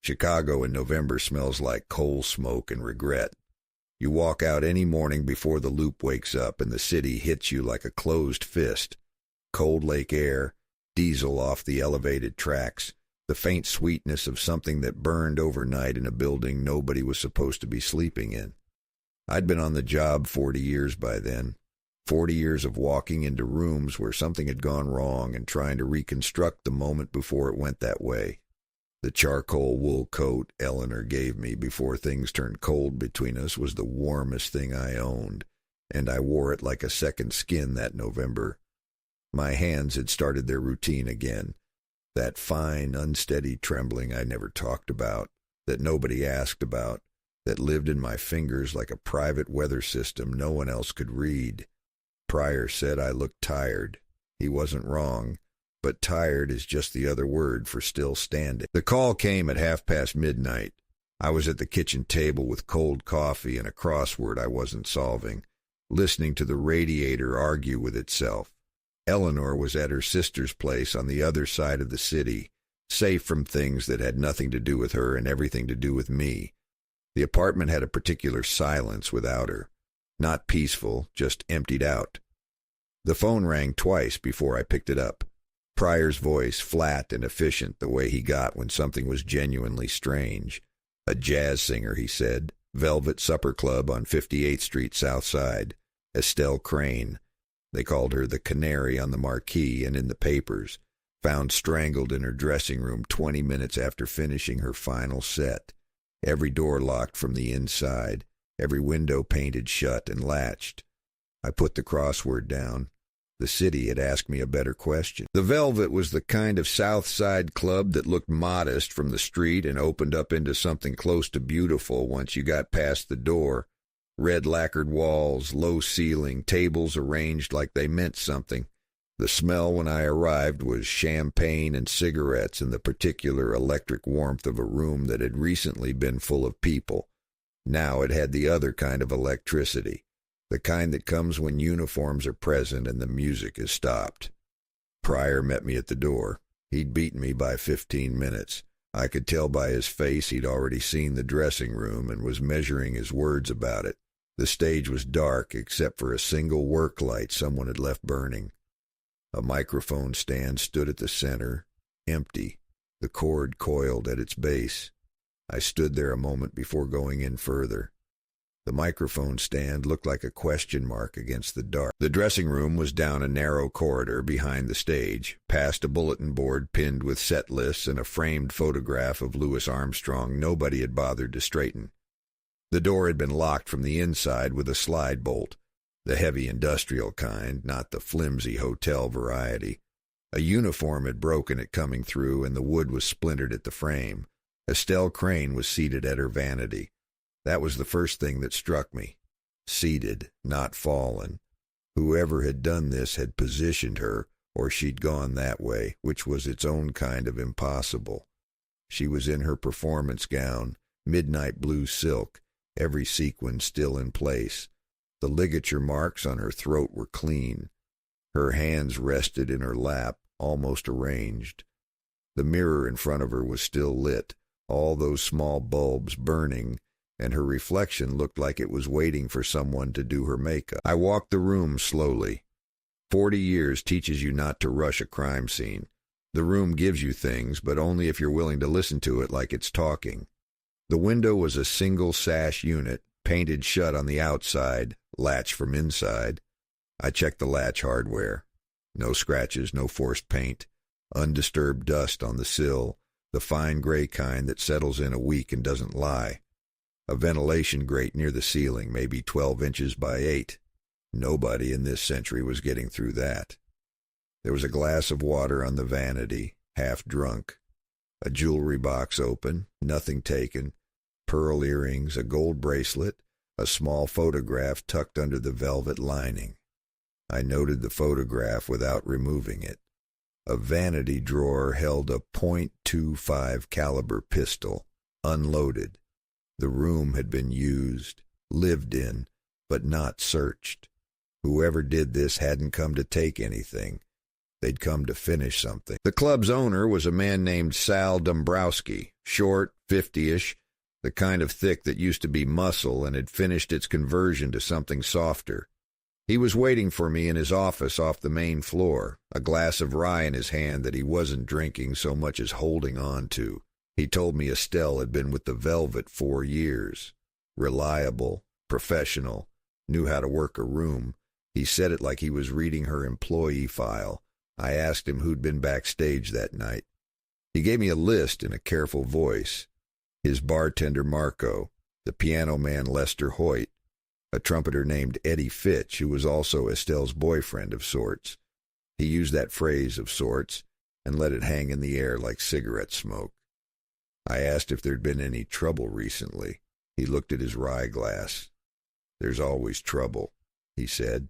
Chicago in November smells like coal smoke and regret. You walk out any morning before the loop wakes up and the city hits you like a closed fist. Cold lake air, diesel off the elevated tracks, the faint sweetness of something that burned overnight in a building nobody was supposed to be sleeping in. I'd been on the job 40 years by then. 40 years of walking into rooms where something had gone wrong and trying to reconstruct the moment before it went that way. The charcoal wool coat Eleanor gave me before things turned cold between us was the warmest thing I owned, and I wore it like a second skin that November. My hands had started their routine again, that fine, unsteady trembling I never talked about, that nobody asked about, that lived in my fingers like a private weather system no one else could read. Pryor said I looked tired. He wasn't wrong. But tired is just the other word for still standing. The call came at midnight. I was at the kitchen table with cold coffee and a crossword I wasn't solving, listening to the radiator argue with itself. Eleanor was at her sister's place on the other side of the city, safe from things that had nothing to do with her and everything to do with me. The apartment had a particular silence without her. Not peaceful, just emptied out. The phone rang twice before I picked it up. Pryor's voice, flat and efficient the way he got when something was genuinely strange. A jazz singer, he said. Velvet Supper Club on 58th Street South Side. Estelle Crane. They called her the Canary on the marquee and in the papers. Found strangled in her dressing room 20 minutes after finishing her final set. Every door locked from the inside. Every window painted shut and latched. I put the crossword down. The city had asked me a better question. The Velvet was the kind of South Side club that looked modest from the street and opened up into something close to beautiful once you got past the door. Red lacquered walls, low ceiling, tables arranged like they meant something. The smell when I arrived was champagne and cigarettes and the particular electric warmth of a room that had recently been full of people. Now it had the other kind of electricity. The kind that comes when uniforms are present and the music is stopped. Pryor met me at the door. He'd beaten me by 15 minutes. I could tell by his face he'd already seen the dressing room and was measuring his words about it. The stage was dark except for a single work light someone had left burning. A microphone stand stood at the center, empty, the cord coiled at its base. I stood there a moment before going in further. The microphone stand looked like a question mark against the dark. The dressing room was down a narrow corridor behind the stage, past a bulletin board pinned with set lists and a framed photograph of Louis Armstrong nobody had bothered to straighten. The door had been locked from the inside with a slide bolt, the heavy industrial kind, not the flimsy hotel variety. A uniform had broken it coming through, and the wood was splintered at the frame. Estelle Crane was seated at her vanity. That was the first thing that struck me. Seated, not fallen. Whoever had done this had positioned her, or she'd gone that way, which was its own kind of impossible. She was in her performance gown, midnight blue silk, every sequin still in place. The ligature marks on her throat were clean. Her hands rested in her lap, almost arranged. The mirror in front of her was still lit, all those small bulbs burning, and her reflection looked like it was waiting for someone to do her makeup. I walked the room slowly. 40 years teaches you not to rush a crime scene. The room gives you things, but only if you're willing to listen to it like it's talking. The window was a single sash unit, painted shut on the outside, latch from inside. I checked the latch hardware. No scratches, no forced paint. Undisturbed dust on the sill, the fine gray kind that settles in a week and doesn't lie. A ventilation grate near the ceiling, maybe 12 inches by 8. Nobody in this century was getting through that. There was a glass of water on the vanity, half drunk. A jewelry box open, nothing taken. Pearl earrings, a gold bracelet, a small photograph tucked under the velvet lining. I noted the photograph without removing it. A vanity drawer held a .25 caliber pistol, unloaded. The room had been used, lived in, but not searched. Whoever did this hadn't come to take anything. They'd come to finish something. The club's owner was a man named Sal Dombrowski, short, 50-ish, the kind of thick that used to be muscle and had finished its conversion to something softer. He was waiting for me in his office off the main floor, a glass of rye in his hand that he wasn't drinking so much as holding on to. He told me Estelle had been with the Velvet 4 years. Reliable, professional, knew how to work a room. He said it like he was reading her employee file. I asked him who'd been backstage that night. He gave me a list in a careful voice. His bartender Marco, the piano man Lester Hoyt, a trumpeter named Eddie Fitch, who was also Estelle's boyfriend of sorts. He used that phrase of sorts and let it hang in the air like cigarette smoke. I asked if there'd been any trouble recently. He looked at his rye glass. "There's always trouble," he said.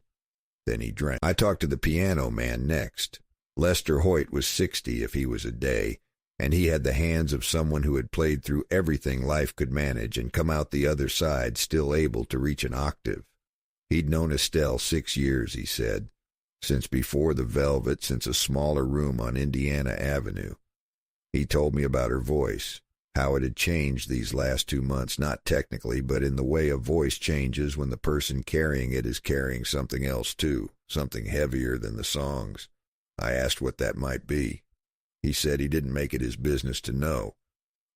Then he drank. I talked to the piano man next. Lester Hoyt was 60 if he was a day, and he had the hands of someone who had played through everything life could manage and come out the other side still able to reach an octave. He'd known Estelle 6 years, he said, since before the Velvet, since a smaller room on Indiana Avenue. He told me about her voice, how it had changed these last 2 months, not technically, but in the way a voice changes when the person carrying it is carrying something else too, something heavier than the songs. I asked what that might be. He said he didn't make it his business to know.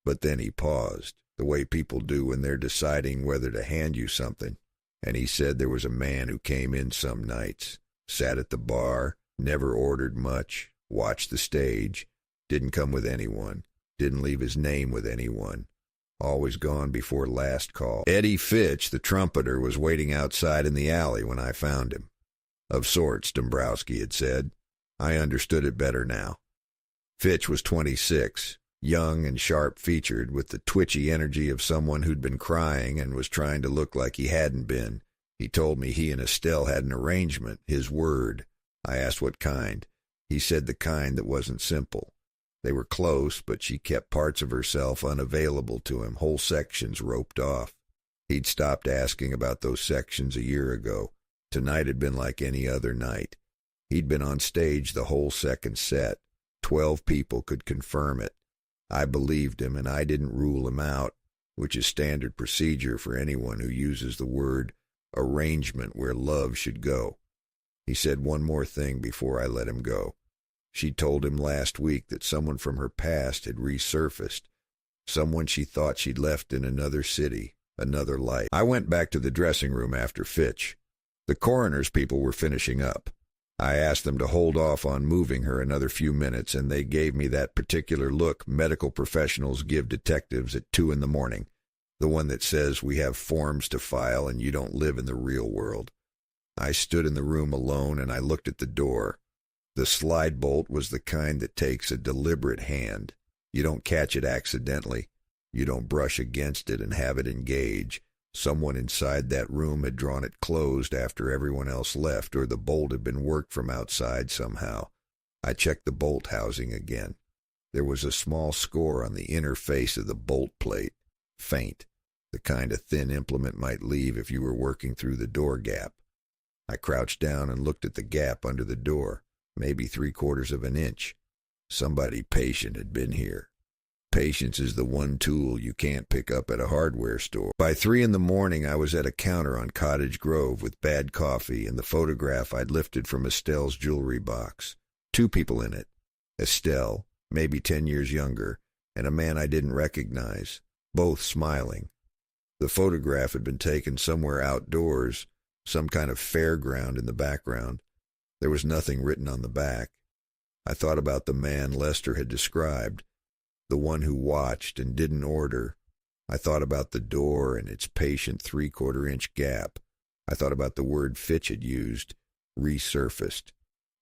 But then he paused, the way people do when they're deciding whether to hand you something. And he said there was a man who came in some nights, sat at the bar, never ordered much, watched the stage, didn't come with anyone, didn't leave his name with anyone, always gone before last call. Eddie Fitch, the trumpeter, was waiting outside in the alley when I found him. Of sorts, Dombrowski had said. I understood it better now. Fitch was 26, young and sharp-featured, with the twitchy energy of someone who'd been crying and was trying to look like he hadn't been. He told me he and Estelle had an arrangement, his word. I asked what kind. He said the kind that wasn't simple. They were close, but she kept parts of herself unavailable to him, whole sections roped off. He'd stopped asking about those sections a year ago. Tonight had been like any other night. He'd been on stage the whole second set. 12 people could confirm it. I believed him, and I didn't rule him out, which is standard procedure for anyone who uses the word arrangement where love should go. He said one more thing before I let him go. She told him last week that someone from her past had resurfaced, someone she thought she'd left in another city, another life. I went back to the dressing room after Fitch. The coroner's people were finishing up. I asked them to hold off on moving her another few minutes, and they gave me that particular look medical professionals give detectives at 2 a.m, the one that says we have forms to file and you don't live in the real world. I stood in the room alone, and I looked at the door. The slide bolt was the kind that takes a deliberate hand. You don't catch it accidentally. You don't brush against it and have it engage. Someone inside that room had drawn it closed after everyone else left, or the bolt had been worked from outside somehow. I checked the bolt housing again. There was a small score on the inner face of the bolt plate. Faint. The kind a thin implement might leave if you were working through the door gap. I crouched down and looked at the gap under the door, maybe 3/4 of an inch. Somebody patient had been here. Patience is the one tool you can't pick up at a hardware store. By 3 a.m, I was at a counter on Cottage Grove with bad coffee and the photograph I'd lifted from Estelle's jewelry box. 2 people in it. Estelle, maybe 10 years younger, and a man I didn't recognize, both smiling. The photograph had been taken somewhere outdoors, some kind of fairground in the background. There was nothing written on the back. I thought about the man Lester had described, the one who watched and didn't order. I thought about the door and its patient 3/4-inch gap. I thought about the word Fitch had used, resurfaced.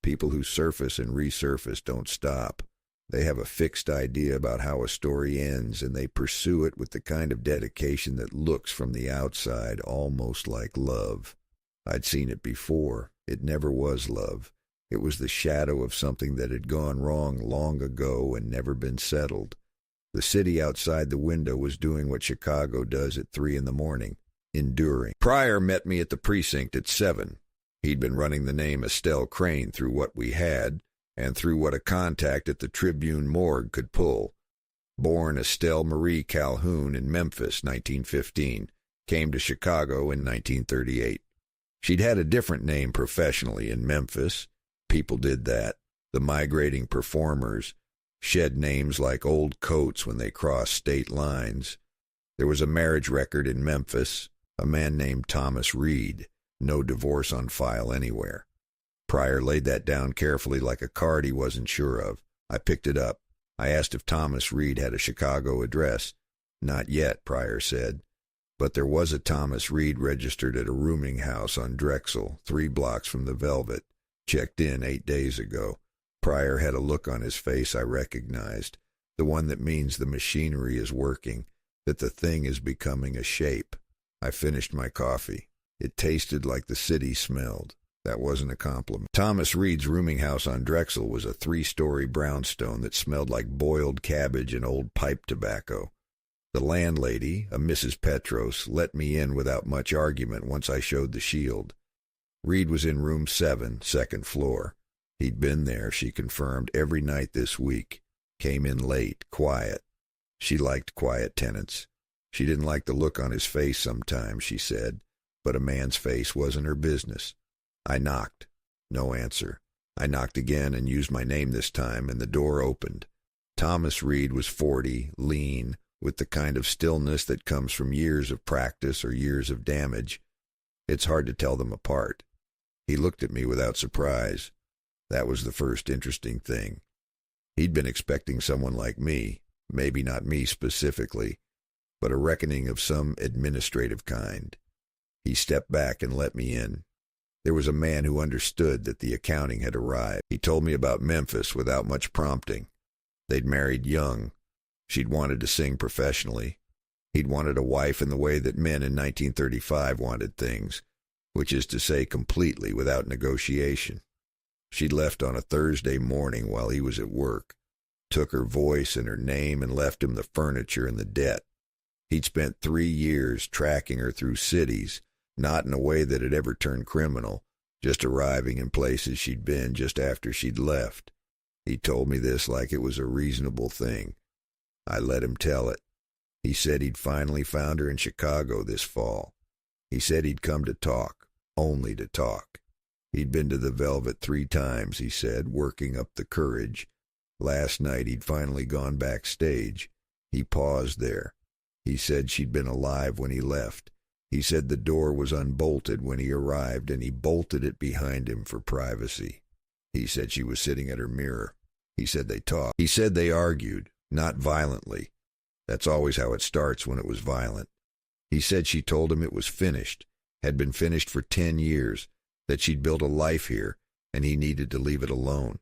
People who surface and resurface don't stop. They have a fixed idea about how a story ends, and they pursue it with the kind of dedication that looks from the outside almost like love. I'd seen it before. It never was love. It was the shadow of something that had gone wrong long ago and never been settled. The city outside the window was doing what Chicago does at 3 a.m, enduring. Pryor met me at the precinct at 7. He'd been running the name Estelle Crane through what we had, and through what a contact at the Tribune morgue could pull. Born Estelle Marie Calhoun in Memphis, 1915, came to Chicago in 1938. She'd had a different name professionally in Memphis. People did that. The migrating performers shed names like old coats when they crossed state lines. There was a marriage record in Memphis, a man named Thomas Reed, no divorce on file anywhere. Pryor laid that down carefully like a card he wasn't sure of. I picked it up. I asked if Thomas Reed had a Chicago address. Not yet, Pryor said. But there was a Thomas Reed registered at a rooming house on Drexel, 3 blocks from the Velvet. Checked in 8 days ago. Pryor had a look on his face I recognized, the one that means the machinery is working, that the thing is becoming a shape. I finished my coffee. It tasted like the city smelled. That wasn't a compliment. Thomas Reed's rooming house on Drexel was a 3-story brownstone that smelled like boiled cabbage and old pipe tobacco. The landlady, a Mrs. Petros, let me in without much argument once I showed the shield. Reed was in room 7, second floor. He'd been there, she confirmed, every night this week. Came in late, quiet. She liked quiet tenants. She didn't like the look on his face sometimes, she said, but a man's face wasn't her business. I knocked. No answer. I knocked again and used my name this time, and the door opened. Thomas Reed was 40, lean, with the kind of stillness that comes from years of practice or years of damage. It's hard to tell them apart. He looked at me without surprise. That was the first interesting thing. He'd been expecting someone like me, maybe not me specifically, but a reckoning of some administrative kind. He stepped back and let me in. There was a man who understood that the accounting had arrived. He told me about Memphis without much prompting. They'd married young. She'd wanted to sing professionally. He'd wanted a wife in the way that men in 1935 wanted things, which is to say completely without negotiation. She'd left on a Thursday morning while he was at work, took her voice and her name and left him the furniture and the debt. He'd spent 3 years tracking her through cities, not in a way that had ever turned criminal, just arriving in places she'd been just after she'd left. He told me this like it was a reasonable thing. I let him tell it. He said he'd finally found her in Chicago this fall. He said he'd come to talk, only to talk. He'd been to the Velvet 3 times, he said, working up the courage. Last night he'd finally gone backstage. He paused there. He said she'd been alive when he left. He said the door was unbolted when he arrived, and he bolted it behind him for privacy. He said she was sitting at her mirror. He said they talked. He said they argued, not violently. That's always how it starts when it was violent. He said she told him it was finished, had been finished for 10 years, that she'd built a life here, and he needed to leave it alone.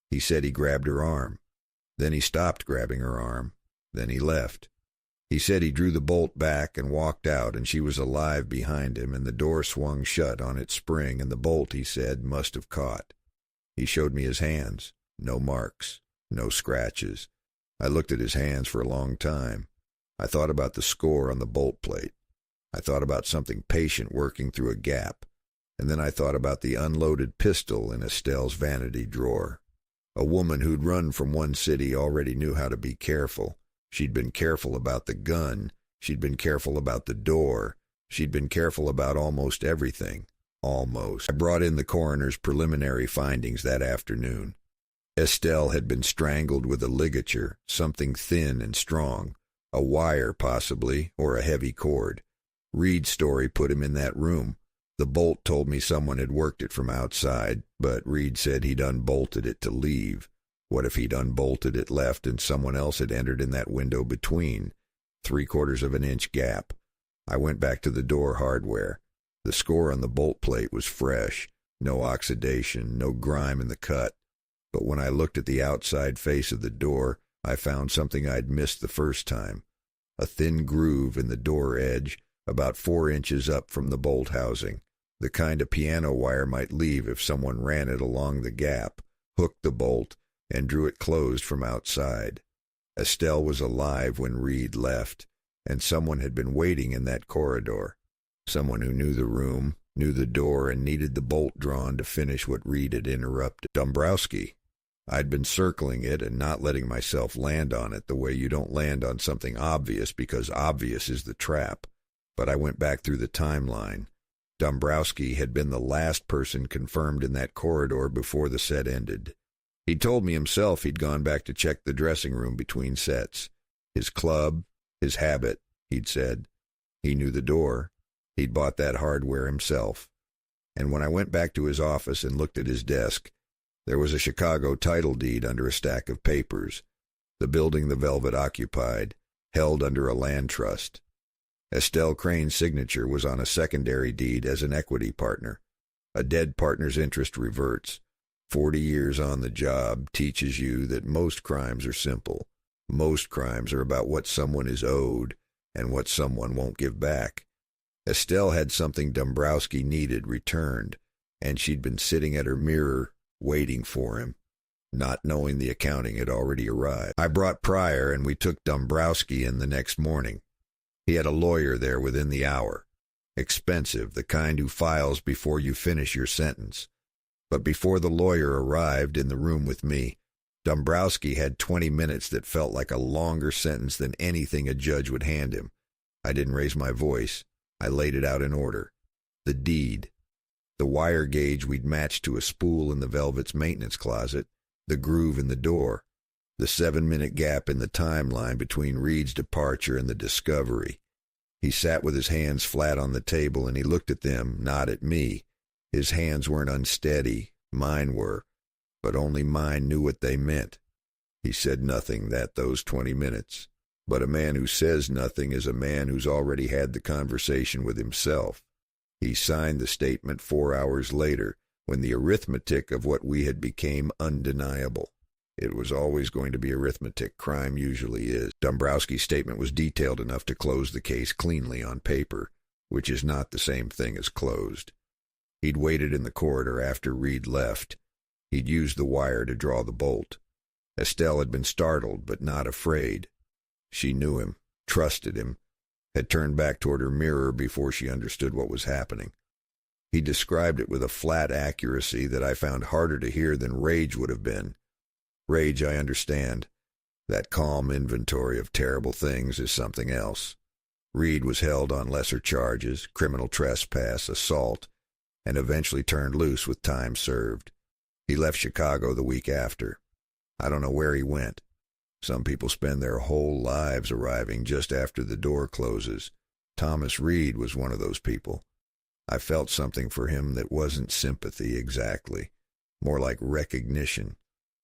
He said he grabbed her arm. Then he stopped grabbing her arm. Then he left. He said he drew the bolt back and walked out, and she was alive behind him, and the door swung shut on its spring, and the bolt, he said, must have caught. He showed me his hands. No marks. No scratches. I looked at his hands for a long time. I thought about the score on the bolt plate. I thought about something patient working through a gap. And then I thought about the unloaded pistol in Estelle's vanity drawer. A woman who'd run from one city already knew how to be careful. She'd been careful about the gun. She'd been careful about the door. She'd been careful about almost everything. Almost. I brought in the coroner's preliminary findings that afternoon. Estelle had been strangled with a ligature, something thin and strong, a wire possibly, or a heavy cord. Reed's story put him in that room. The bolt told me someone had worked it from outside, but Reed said he'd unbolted it to leave. What if he'd unbolted it, left, and someone else had entered in that window between? 3/4 of an inch gap. I went back to the door hardware. The score on the bolt plate was fresh. No oxidation, no grime in the cut. But when I looked at the outside face of the door, I found something I'd missed the first time. A thin groove in the door edge, about 4 inches up from the bolt housing. The kind a piano wire might leave if someone ran it along the gap, hooked the bolt, and drew it closed from outside. Estelle was alive when Reed left, and someone had been waiting in that corridor. Someone who knew the room, knew the door, and needed the bolt drawn to finish what Reed had interrupted. Dombrowski. I'd been circling it and not letting myself land on it the way you don't land on something obvious because obvious is the trap. But I went back through the timeline. Dombrowski had been the last person confirmed in that corridor before the set ended. He'd told me himself he'd gone back to check the dressing room between sets. His club, his habit, he'd said. He knew the door. He'd bought that hardware himself. And when I went back to his office and looked at his desk, there was a Chicago title deed under a stack of papers. The building the Velvet occupied, held under a land trust. Estelle Crane's signature was on a secondary deed as an equity partner. A dead partner's interest reverts. 40 years on the job teaches you that most crimes are simple. Most crimes are about what someone is owed and what someone won't give back. Estelle had something Dombrowski needed returned, and she'd been sitting at her mirror waiting for him, not knowing the accounting had already arrived. I brought Pryor, and we took Dombrowski in the next morning. He had a lawyer there within the hour. Expensive, the kind who files before you finish your sentence. But before the lawyer arrived in the room with me, Dombrowski had 20 minutes that felt like a longer sentence than anything a judge would hand him. I didn't raise my voice. I laid it out in order. The deed. The wire gauge we'd matched to a spool in the Velvet's maintenance closet. The groove in the door. The 7-minute gap in the timeline between Reed's departure and the discovery. He sat with his hands flat on the table, and he looked at them, not at me. His hands weren't unsteady. Mine were. But only mine knew what they meant. He said nothing those 20 minutes. But a man who says nothing is a man who's already had the conversation with himself. He signed the statement 4 hours later, when the arithmetic of what we had became undeniable. It was always going to be arithmetic. Crime usually is. Dombrowski's statement was detailed enough to close the case cleanly on paper, which is not the same thing as closed. He'd waited in the corridor after Reed left. He'd used the wire to draw the bolt. Estelle had been startled, but not afraid. She knew him, trusted him, had turned back toward her mirror before she understood what was happening. He described it with a flat accuracy that I found harder to hear than rage would have been. Rage, I understand. That calm inventory of terrible things is something else. Reed was held on lesser charges, criminal trespass, assault, and eventually turned loose with time served. He left Chicago the week after. I don't know where he went. Some people spend their whole lives arriving just after the door closes. Thomas Reed was one of those people. I felt something for him that wasn't sympathy exactly, more like recognition,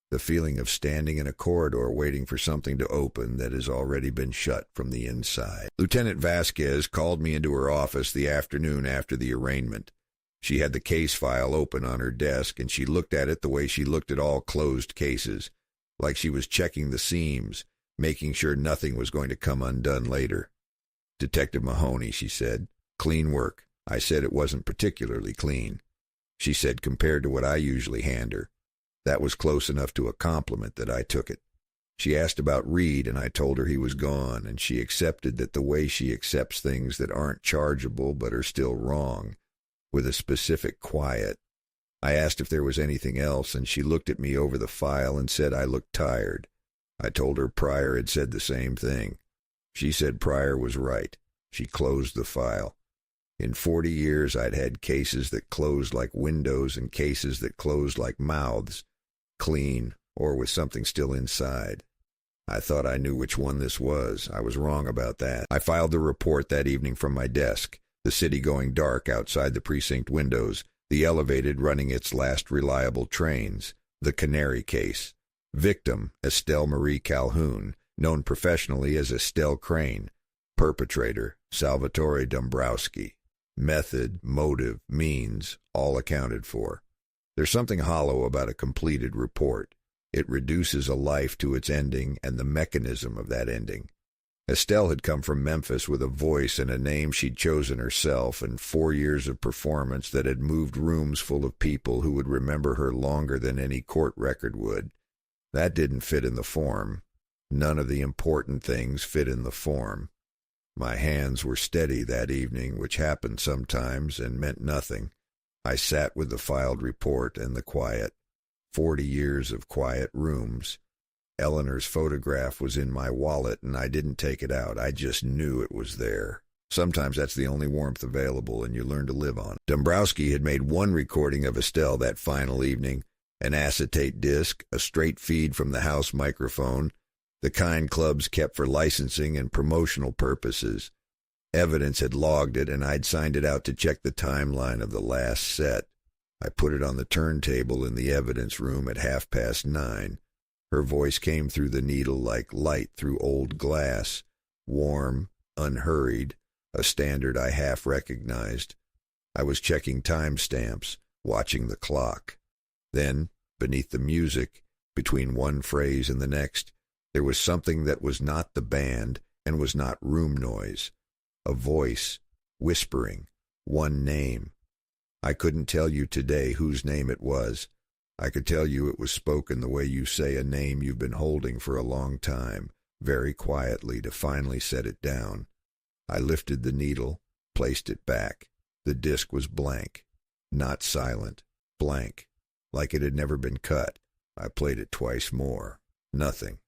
the feeling of standing in a corridor waiting for something to open that has already been shut from the inside. Lieutenant Vasquez called me into her office the afternoon after the arraignment. She had the case file open on her desk, and she looked at it the way she looked at all closed cases, like she was checking the seams, making sure nothing was going to come undone later. "Detective Mahoney," she said. "Clean work." I said it wasn't particularly clean. She said compared to what I usually hand her. That was close enough to a compliment that I took it. She asked about Reed, and I told her he was gone, and she accepted that the way she accepts things that aren't chargeable but are still wrong, with a specific quiet. I asked if there was anything else, and she looked at me over the file and said I looked tired. I told her Pryor had said the same thing. She said Pryor was right. She closed the file. In 40 years, I'd had cases that closed like windows and cases that closed like mouths, clean or with something still inside. I thought I knew which one this was. I was wrong about that. I filed the report that evening from my desk, the city going dark outside the precinct windows, the elevated running its last reliable trains, the Canary case. Victim, Estelle Marie Calhoun, known professionally as Estelle Crane. Perpetrator, Salvatore Dombrowski. Method, motive, means, all accounted for. There's something hollow about a completed report. It reduces a life to its ending and the mechanism of that ending. Estelle had come from Memphis with a voice and a name she'd chosen herself, and 4 years of performance that had moved rooms full of people who would remember her longer than any court record would. That didn't fit in the form. None of the important things fit in the form. My hands were steady that evening, which happened sometimes and meant nothing. I sat with the filed report and the quiet. 40 years of quiet rooms. Eleanor's photograph was in my wallet, and I didn't take it out. I just knew it was there. Sometimes that's the only warmth available, and you learn to live on it. Dombrowski had made one recording of Estelle that final evening, an acetate disc, a straight feed from the house microphone, the kind clubs kept for licensing and promotional purposes. Evidence had logged it, and I'd signed it out to check the timeline of the last set. I put it on the turntable in the evidence room at 9:30. Her voice came through the needle like light through old glass, warm, unhurried, a standard I half recognized. I was checking timestamps, watching the clock. Then, beneath the music, between one phrase and the next, there was something that was not the band and was not room noise. A voice, whispering, one name. I couldn't tell you today whose name it was. I could tell you it was spoken the way you say a name you've been holding for a long time, very quietly, to finally set it down. I lifted the needle, placed it back. The disc was blank, not silent, blank, like it had never been cut. I played it twice more. Nothing.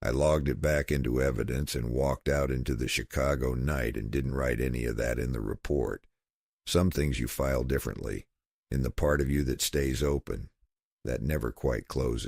I logged it back into evidence and walked out into the Chicago night and didn't write any of that in the report. Some things you file differently, in the part of you that stays open, that never quite closes.